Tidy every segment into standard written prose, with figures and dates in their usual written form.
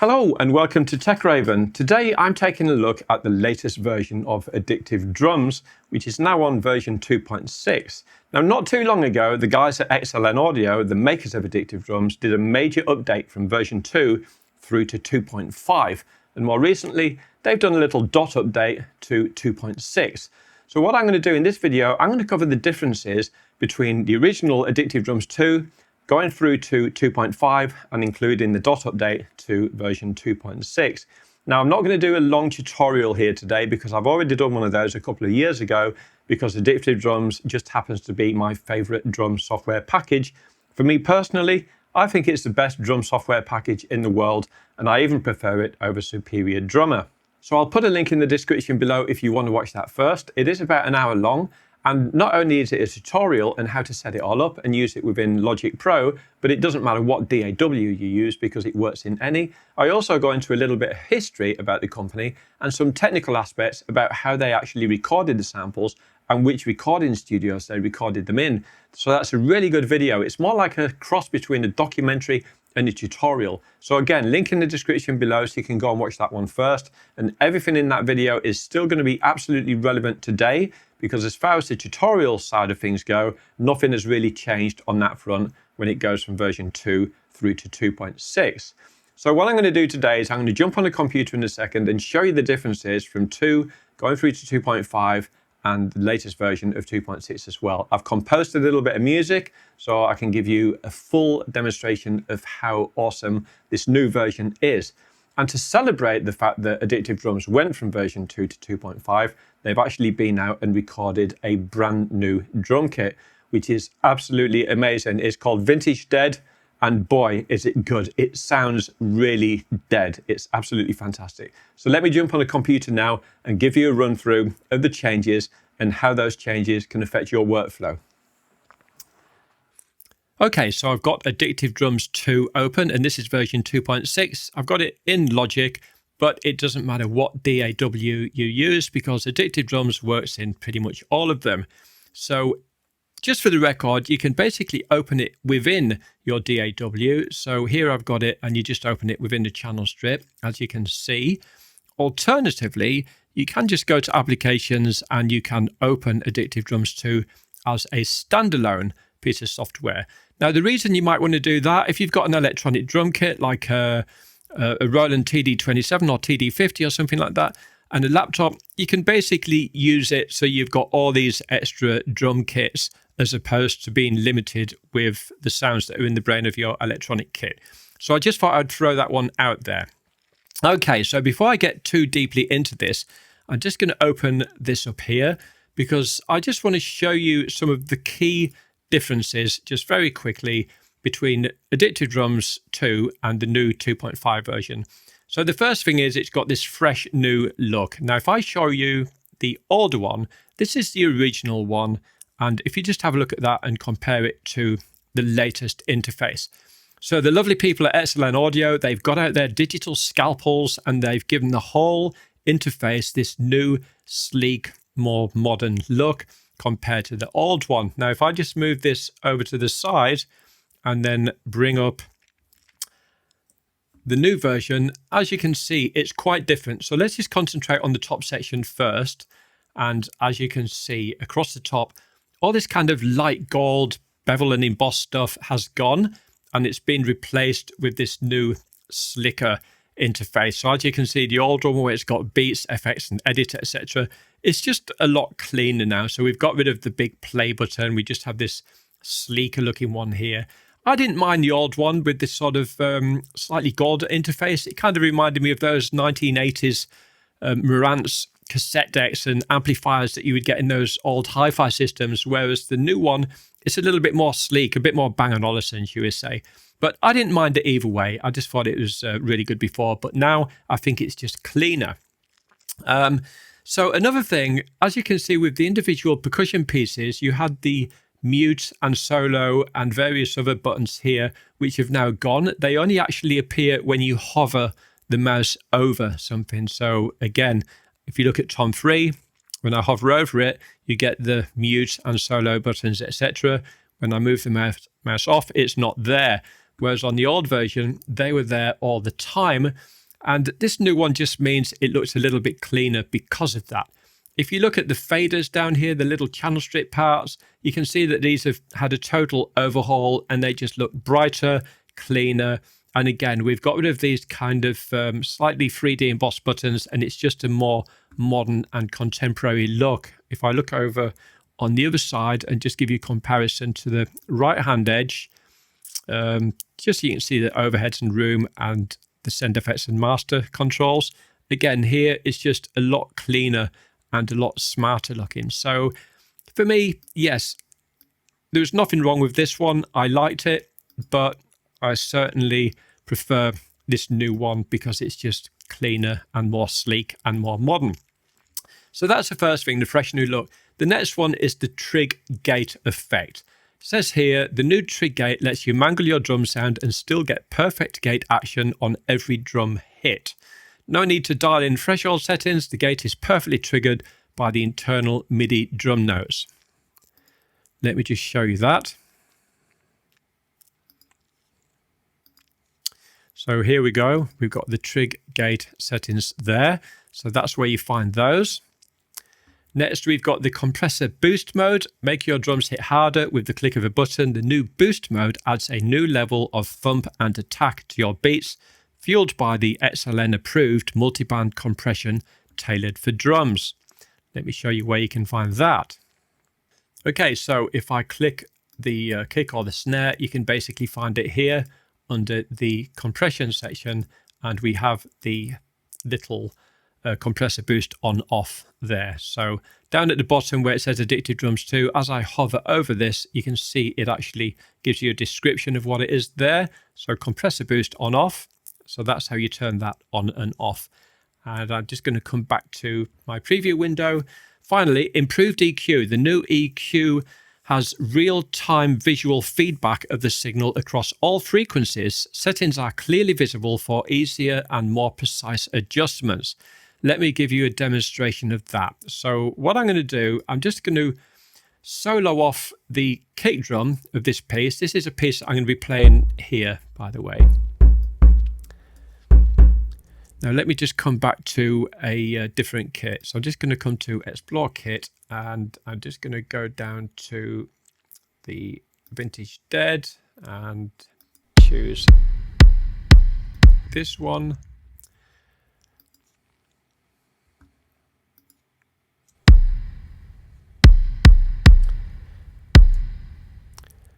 Hello and welcome to Tech Raven. Today I'm taking a look at the latest version of Addictive Drums, which is now on version 2.6. Now, not too long ago, the guys at XLN Audio, the makers of Addictive Drums, did a major update from version 2 through to 2.5. And more recently, they've done a little dot update to 2.6. So what I'm going to do in this video, I'm going to cover the differences between the original Addictive Drums 2 going through to 2.5 and including the dot update to version 2.6. Now, I'm not going to do a long tutorial here today because I've already done one of those a couple of years ago because Addictive Drums just happens to be my favorite drum software package. For me personally, I think it's the best drum software package in the world, and I even prefer it over Superior Drummer. So I'll put a link in the description below if you want to watch that first. It is about an hour long. And not only is it a tutorial on how to set it all up and use it within Logic Pro, but it doesn't matter what DAW you use because it works in any. I also go into a little bit of history about the company and some technical aspects about how they actually recorded the samples and which recording studios they recorded them in. So that's a really good video. It's more like a cross between a documentary and a tutorial. So again, link in the description below so you can go and watch that one first. And everything in that video is still going to be absolutely relevant today, because as far as the tutorial side of things go, nothing has really changed on that front when it goes from version 2 through to 2.6. So what I'm going to do today is I'm going to jump on the computer in a second and show you the differences from 2 going through to 2.5 and the latest version of 2.6 as well. I've composed a little bit of music so I can give you a full demonstration of how awesome this new version is. And to celebrate the fact that Addictive Drums went from version 2 to 2.5, they've actually been out and recorded a brand new drum kit, which is absolutely amazing. It's called Vintage Dead, and boy, is it good. It sounds really dead. It's absolutely fantastic. So let me jump on the computer now and give you a run through of the changes and how those changes can affect your workflow. Okay, so I've got Addictive Drums 2 open, and this is version 2.6. I've got it in Logic, but it doesn't matter what DAW you use because Addictive Drums works in pretty much all of them. So just for the record, you can basically open it within your DAW. So here I've got it, and you just open it within the channel strip, as you can see. Alternatively, you can just go to Applications and you can open Addictive Drums 2 as a standalone piece of software. Now, the reason you might want to do that, if you've got an electronic drum kit like a Roland TD27 or TD50 or something like that, and a laptop, you can basically use it so you've got all these extra drum kits as opposed to being limited with the sounds that are in the brain of your electronic kit. So I just thought I'd throw that one out there. Okay, so before I get too deeply into this, I'm just going to open this up here because I just want to show you some of the key differences just very quickly between Addictive Drums 2 and the new 2.5 version. So the first thing is it's got this fresh new look. Now, if I show you the older one, this is the original one. And if you just have a look at that and compare it to the latest interface. So the lovely people at XLN Audio, they've got out their digital scalpels and they've given the whole interface this new, sleek, more modern look compared to the old one. Now, if I just move this over to the side and then bring up the new version, as you can see, it's quite different. So let's just concentrate on the top section first. And as you can see across the top, all this kind of light gold bevel and embossed stuff has gone and it's been replaced with this new slicker interface. So as you can see, the old one where it's got beats, effects and editor, etc., it's just a lot cleaner now. So we've got rid of the big play button. We just have this sleeker looking one here. I didn't mind the old one with this sort of slightly golder interface. It kind of reminded me of those 1980s Marantz cassette decks and amplifiers that you would get in those old hi-fi systems, whereas the new one, it's a little bit more sleek, a bit more Bang & Olufsen, you would say. But I didn't mind it either way. I just thought it was really good before, but now I think it's just cleaner. So another thing, as you can see with the individual percussion pieces, you had the mute and solo and various other buttons here, which have now gone. They only actually appear when you hover the mouse over something. So again, if you look at Tom 3, when I hover over it, you get the mute and solo buttons, etc. When I move the mouse off, it's not there. whereas on the old version, they were there all the time. And this new one just means it looks a little bit cleaner because of that. If you look at the faders down here, the little channel strip parts, you can see that these have had a total overhaul and they just look brighter, cleaner. And again, we've got rid of these kind of slightly 3D embossed buttons, and it's just a more modern and contemporary look. If I look over on the other side and just give you a comparison to the right-hand edge, just so you can see the overheads and room and the send effects and master controls. Again, here it's just a lot cleaner and a lot smarter looking. So for me, yes, there was nothing wrong with this one. I liked it, but I certainly prefer this new one because it's just cleaner and more sleek and more modern. So that's the first thing, the fresh new look. The next one is the Trig Gate effect. It says here, the new Trig Gate lets you mangle your drum sound and still get perfect gate action on every drum hit. No need to dial in threshold settings. The gate is perfectly triggered by the internal MIDI drum notes. Let me just show you that. So here we go. We've got the Trig Gate settings there. So that's where you find those. Next, we've got the Compressor Boost mode. Make your drums hit harder with the click of a button. The new Boost mode adds a new level of thump and attack to your beats, fueled by the XLN approved multiband compression tailored for drums. Let me show you where you can find that. Okay, so if I click the kick or the snare, you can basically find it here under the compression section, and we have the little compressor boost on off there. So down at the bottom where it says Addictive Drums 2, as I hover over this, you can see it actually gives you a description of what it is there. So compressor boost on off. So that's how you turn that on and off. And I'm just going to come back to my preview window. Finally, improved EQ. The new EQ has real-time visual feedback of the signal across all frequencies. Settings are clearly visible for easier and more precise adjustments. Let me give you a demonstration of that. So what I'm going to do, I'm just going to solo off the kick drum of this piece. This is a piece I'm going to be playing here, by the way. Now let me just come back to a different kit. So I'm just going to come to Explore Kit, and I'm just going to go down to the Vintage Dead and choose this one.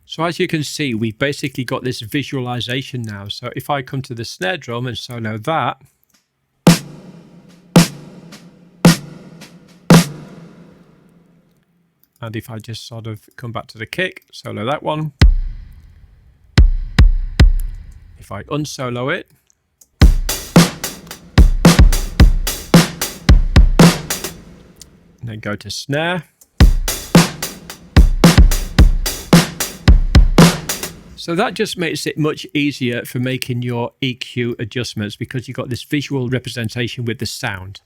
So as you can see, we've basically got this visualization now. So if I come to the snare drum and solo that, and if I just sort of come back to the kick, solo that one. If I unsolo it, and then go to snare. So that just makes it much easier for making your EQ adjustments because you've got this visual representation with the sound.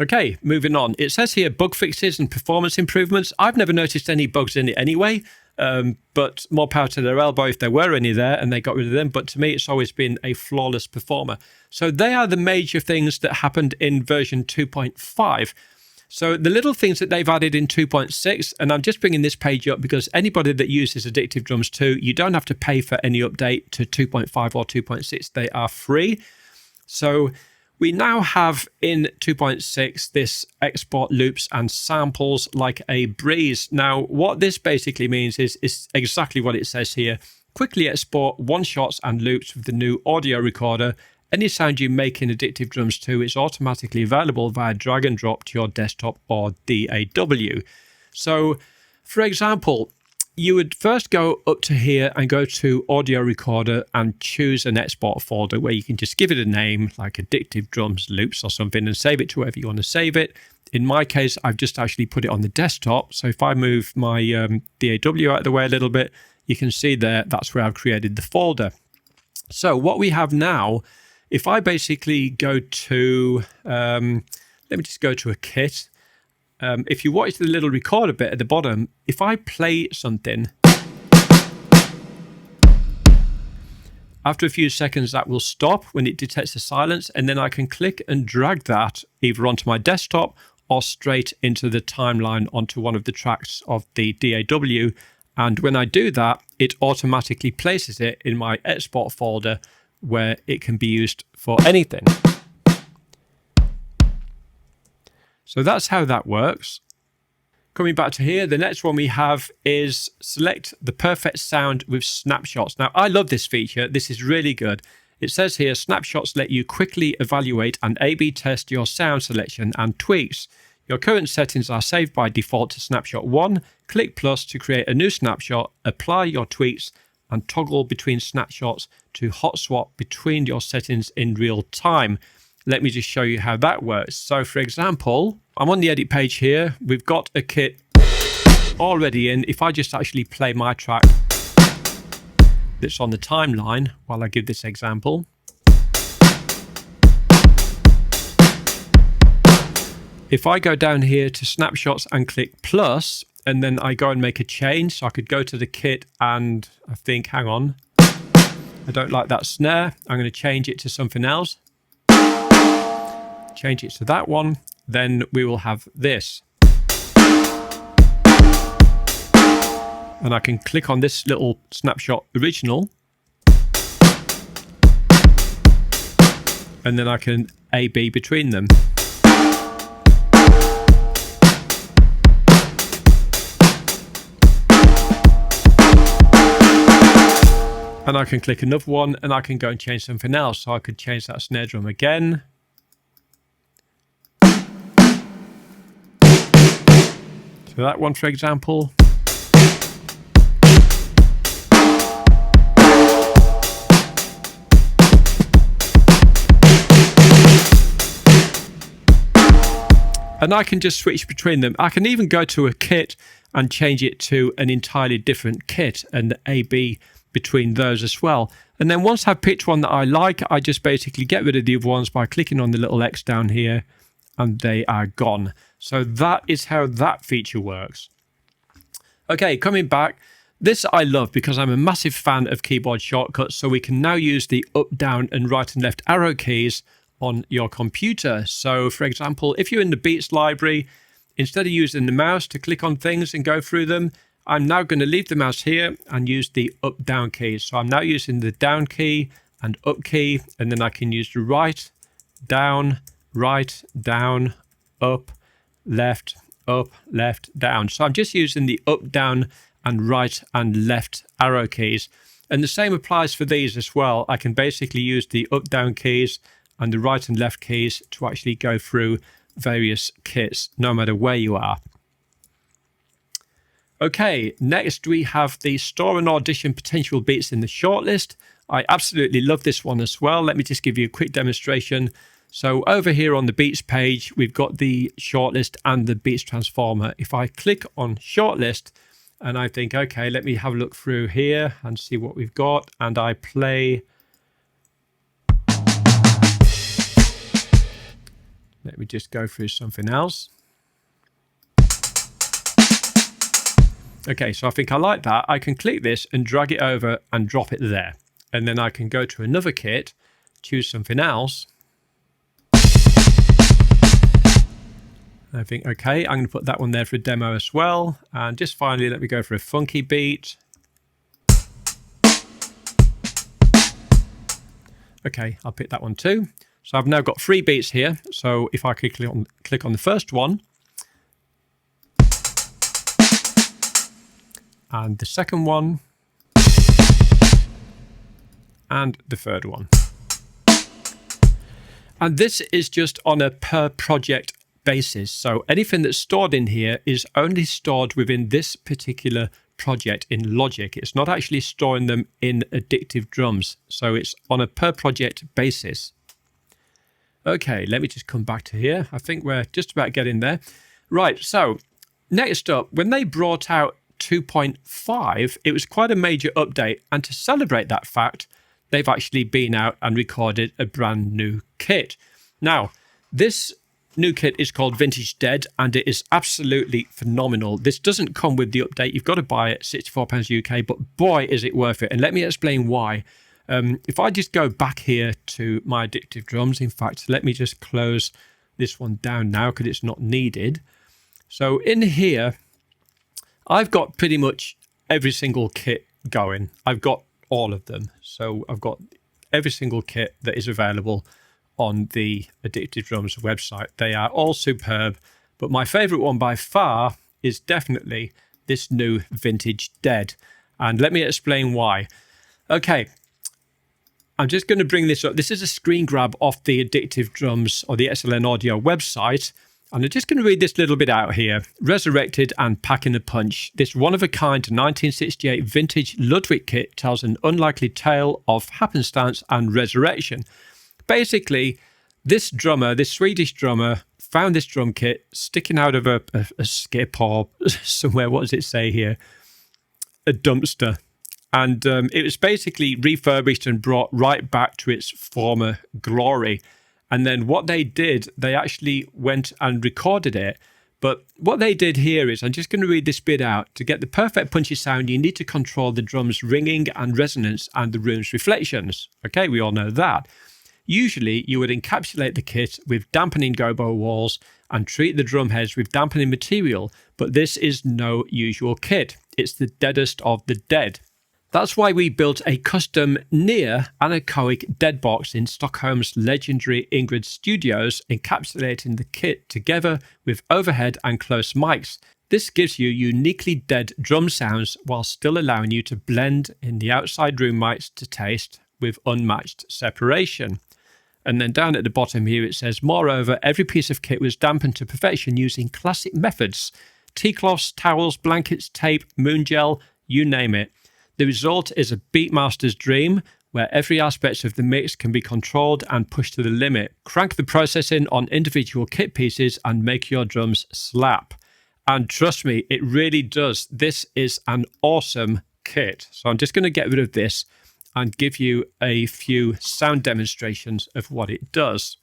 Okay, moving on. It says here bug fixes and performance improvements. I've never noticed any bugs in it anyway, but more power to their elbow if there were any there and they got rid of them. But to me, it's always been a flawless performer. So they are the major things that happened in version 2.5. So the little things that they've added in 2.6, and I'm just bringing this page up because anybody that uses Addictive Drums 2, you don't have to pay for any update to 2.5 or 2.6. They are free. So we now have in 2.6 this export loops and samples like a breeze. Now, what this basically means is exactly what it says here. Quickly export one-shots and loops with the new audio recorder. Any sound you make in Addictive Drums 2 is automatically available via drag and drop to your desktop or DAW. So, for example, you would first go up to here and go to audio recorder and choose an export folder where you can just give it a name like Addictive Drums Loops or something and save it to wherever you want to save it. In my case, I've just actually put it on the desktop. So if I move my DAW out of the way a little bit, you can see there, that's where I've created the folder. So what we have now, if I basically go to, Let me just go to a kit. If you watch the little recorder bit at the bottom, if I play something, after a few seconds that will stop when it detects the silence, and then I can click and drag that either onto my desktop or straight into the timeline onto one of the tracks of the DAW. And when I do that, it automatically places it in my export folder where it can be used for anything. So that's how that works. Coming back to here, the next one we have is select the perfect sound with snapshots. Now, I love this feature. This is really good. It says here, snapshots let you quickly evaluate and A/B test your sound selection and tweaks. Your current settings are saved by default to snapshot 1. Click plus to create a new snapshot, apply your tweaks, and toggle between snapshots to hot swap between your settings in real time. Let me just show you how that works. So for example, I'm on the edit page here. We've got a kit already in. If I just actually play my track that's on the timeline while I give this example. If I go down here to snapshots and click plus, and then I go and make a change, so I could go to the kit and I think, hang on, I don't like that snare. I'm going to change it to something else. Change it to that one. Then we will have this. And I can click on this little snapshot original. And then I can A/B between them. And I can click another one and I can go and change something else. So I could change that snare drum again. So that one, for example. And I can just switch between them. I can even go to a kit and change it to an entirely different kit and A/B between those as well. And then once I've picked one that I like, I just basically get rid of the other ones by clicking on the little X down here and they are gone. So that is how that feature works. Okay, coming back, this I love because I'm a massive fan of keyboard shortcuts. So we can now use the up, down and right and left arrow keys on your computer. So for example, if you're in the Beats library, instead of using the mouse to click on things and go through them, I'm now going to leave the mouse here and use the up down keys. So I'm now using the down key and up key, and then I can use the right, down, up, left, down. So I'm just using the up, down and right and left arrow keys. And the same applies for these as well. I can basically use the up, down keys and the right and left keys to actually go through various kits, no matter where you are. Okay, next we have the store and audition potential beats in the shortlist. I absolutely love this one as well. Let me just give you a quick demonstration. So over here on the beats page, we've got the shortlist and the beats transformer. If I click on shortlist and I think, okay, let me have a look through here and see what we've got. And I play. Let me just go through something else. Okay, so I think I like that. I can click this and drag it over and drop it there. And then I can go to another kit, choose something else. I think, okay, I'm going to put that one there for a demo as well. And just finally, let me go for a funky beat. Okay, I'll pick that one too. So I've now got 3 beats here. So if I could click on the first one, and the second one, and the third one. And this is just on a per project basis. So anything that's stored in here is only stored within this particular project in Logic. It's not actually storing them in Addictive Drums. So it's on a per project basis. Okay, let me just come back to here. I think we're just about getting there. Right, so next up, when they brought out 2.5, it was quite a major update, and to celebrate that fact, they've actually been out and recorded a brand new kit. Now, this new kit is called Vintage Dead, and it is absolutely phenomenal. This doesn't come with the update. You've got to buy it, £64 UK, but boy, is it worth it. And let me explain why. If I just go back here to my Addictive Drums, in fact, let me just close this one down now because it's not needed. So in here, I've got pretty much every single kit going. I've got all of them. So I've got every single kit that is available on the Addictive Drums website. They are all superb, but my favorite one by far is definitely this new Vintage Dead. And let me explain why. Okay, I'm just going to bring this up. This is a screen grab off the Addictive Drums or the XLN Audio website. And I'm just going to read this little bit out here. Resurrected and packing a punch. This one-of-a-kind 1968 vintage Ludwig kit tells an unlikely tale of happenstance and resurrection. Basically, this drummer, this Swedish drummer, found this drum kit sticking out of a skip or somewhere, what does it say here? A dumpster. And it was basically refurbished and brought right back to its former glory. And then what they did, they actually went and recorded it. But what they did here is, I'm just going to read this bit out. To get the perfect punchy sound, you need to control the drum's ringing and resonance and the room's reflections. Okay, we all know that. Usually, you would encapsulate the kit with dampening gobo walls and treat the drum heads with dampening material, but this is no usual kit. It's the deadest of the dead. That's why we built a custom near anechoic dead box in Stockholm's legendary Ingrid Studios, encapsulating the kit together with overhead and close mics. This gives you uniquely dead drum sounds while still allowing you to blend in the outside room mics to taste with unmatched separation. And then down at the bottom here it says, moreover, every piece of kit was dampened to perfection using classic methods. Tea-cloths, towels, blankets, tape, moon gel, you name it. The result is a beatmaster's dream where every aspect of the mix can be controlled and pushed to the limit. Crank the processing on individual kit pieces and make your drums slap. And trust me, it really does. This is an awesome kit. So I'm just going to get rid of this and give you a few sound demonstrations of what it does.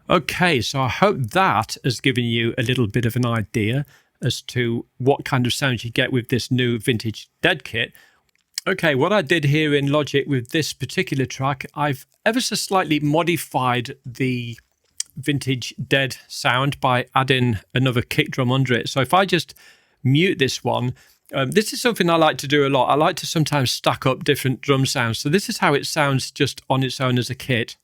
Okay, so I hope that has given you a little bit of an idea as to what kind of sounds you get with this new Vintage Dead kit. Okay, what I did here in Logic with this particular track, I've ever so slightly modified the Vintage Dead sound by adding another kick drum under it. So if I just mute this one, this is something I like to do a lot. I like to sometimes stack up different drum sounds. So this is how it sounds just on its own as a kit.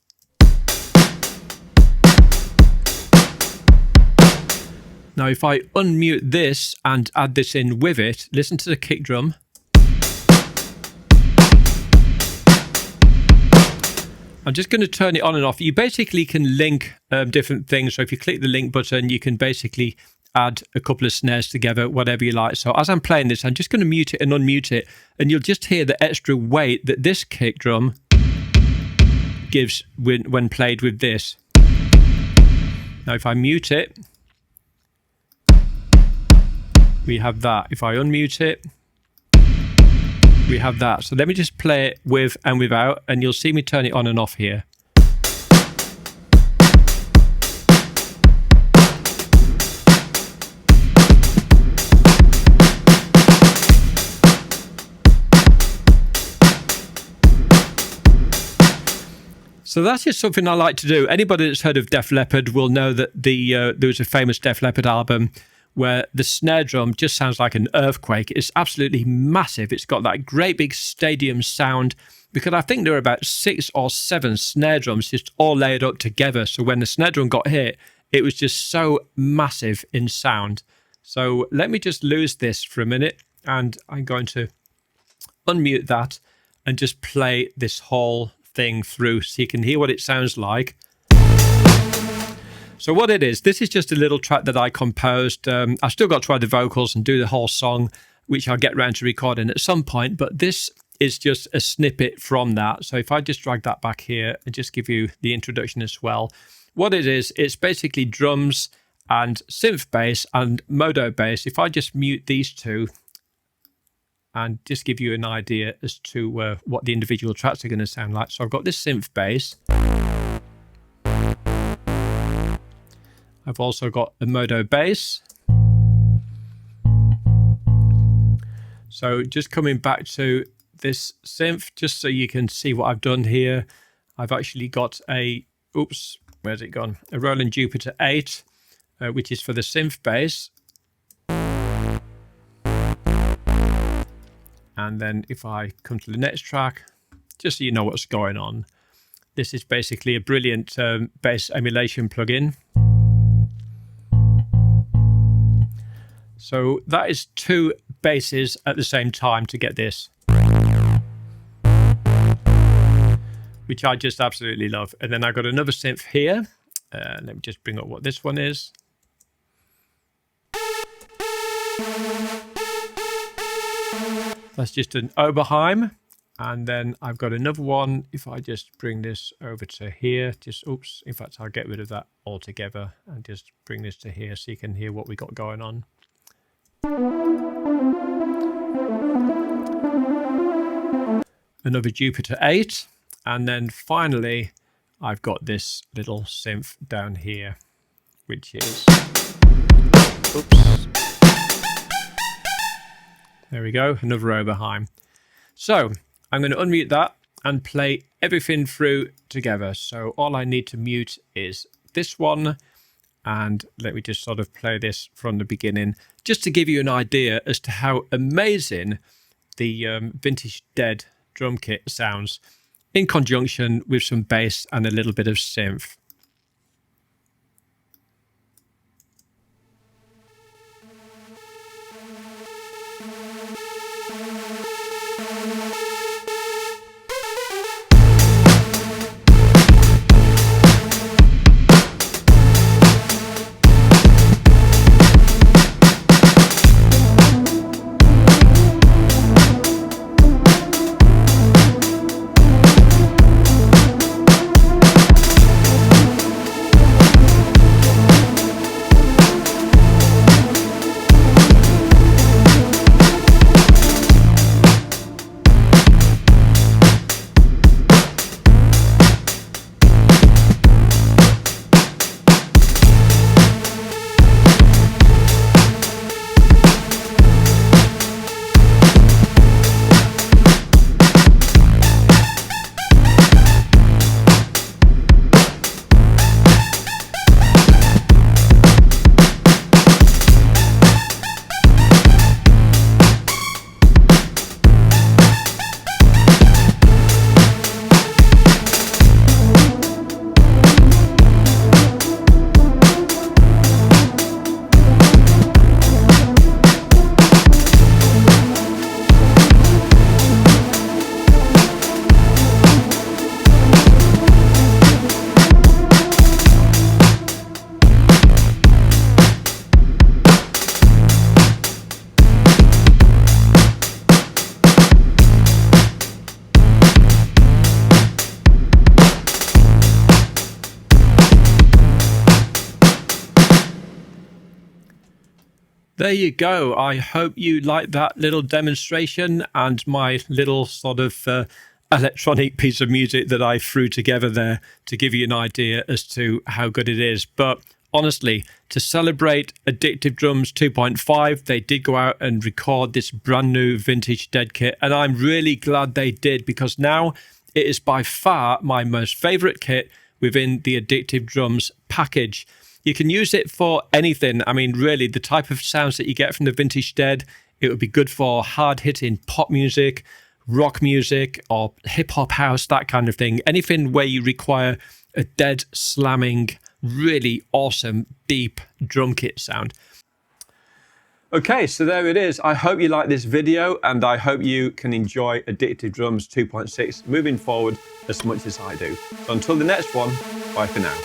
Now, if I unmute this and add this in with it, listen to the kick drum. I'm just going to turn it on and off. You basically can link different things. So if you click the link button, you can basically add a couple of snares together, whatever you like. So as I'm playing this, I'm just going to mute it and unmute it. And you'll just hear the extra weight that this kick drum gives when played with this. Now, if I mute it, we have that. If I unmute it, we have that. So let me just play it with and without, and you'll see me turn it on and off here. So that's just something I like to do. Anybody that's heard of Def Leppard will know that there was a famous Def Leppard album where the snare drum just sounds like an earthquake. It's absolutely massive. It's got that great big stadium sound, because I think there are about 6 or 7 snare drums just all laid up together. So when the snare drum got hit, it was just so massive in sound. So let me just lose this for a minute, and I'm going to unmute that and just play this whole thing through so you can hear what it sounds like. So what it is, this is just a little track that I composed. I've still got to try the vocals and do the whole song, which I'll get around to recording at some point, but this is just a snippet from that. So if I just drag that back here and just give you the introduction as well. What it is, it's basically drums and synth bass and modo bass. If I just mute these two and just give you an idea as to what the individual tracks are going to sound like. So I've got this synth bass. I've also got a modo bass. So just coming back to this synth, just so you can see what I've done here, I've actually got a, oops, where's it gone? A Roland Jupiter 8, which is for the synth bass. And then if I come to the next track, just so you know what's going on, this is basically a brilliant bass emulation plugin. So that is 2 basses at the same time to get this, which I just absolutely love. And then I got another synth here. Let me just bring up what this one is. That's just an Oberheim. And then I've got another one. If I just bring this over to here, just, oops, in fact, I'll get rid of that altogether and just bring this to here so you can hear what we got going on. Another Jupiter 8. And then finally, I've got this little synth down here, which is, oops. There we go, another Oberheim. So I'm going to unmute that and play everything through together. So all I need to mute is this one. And let me just sort of play this from the beginning, just to give you an idea as to how amazing the Vintage Dead drum kit sounds in conjunction with some bass and a little bit of synth. There you go. I hope you liked that little demonstration and my little sort of electronic piece of music that I threw together there to give you an idea as to how good it is. But honestly, to celebrate Addictive Drums 2.5, they did go out and record this brand new Vintage Dead kit, and I'm really glad they did, because now it is by far my most favorite kit within the Addictive Drums package. You can use it for anything. I mean, really, the type of sounds that you get from the vintage Dead, it would be good for hard-hitting pop music, rock music, or hip-hop house, that kind of thing. Anything where you require a dead, slamming, really awesome, deep drum kit sound. Okay, so there it is. I hope you like this video, and I hope you can enjoy Addictive Drums 2.6 moving forward as much as I do. So until the next one, bye for now.